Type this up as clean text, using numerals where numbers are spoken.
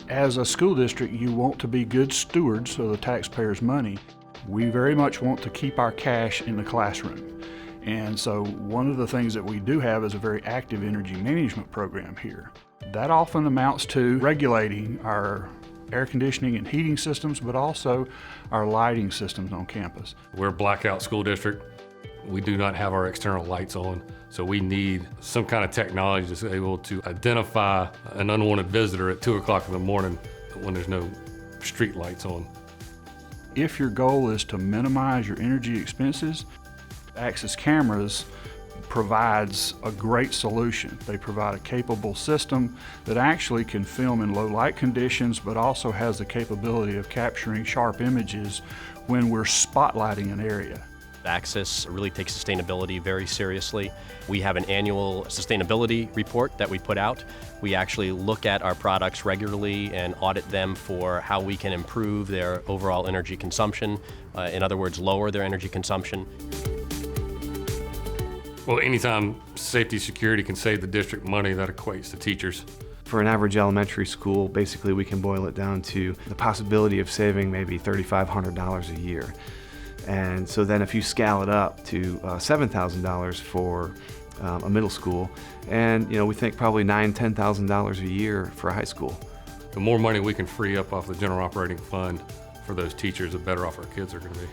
As a school district, you want to be good stewards of the taxpayers' money. We very much want to keep our cash in the classroom. And so one of the things that we do have is a very active energy management program here. That often amounts to regulating our air conditioning and heating systems, but also our lighting systems on campus. We're a blackout school district. We do not have our external lights on, so we need some kind of technology that's able to identify an unwanted visitor at 2 o'clock in the morning when there's no street lights on. If your goal is to minimize your energy expenses, Axis Cameras provides a great solution. They provide a capable system that actually can film in low light conditions, but also has the capability of capturing sharp images when we're spotlighting an area. Axis really takes sustainability very seriously. We have an annual sustainability report that we put out. We actually look at our products regularly and audit them for how we can improve their overall energy consumption. In other words, lower their energy consumption. Well, anytime safety security can save the district money, that equates to teachers. For an average elementary school, basically we can boil it down to the possibility of saving maybe $3,500 a year. And so then if you scale it up to $7,000 for a middle school, and we think probably $9,000, $10,000 a year for a high school. The more money we can free up off the general operating fund for those teachers, the better off our kids are going to be.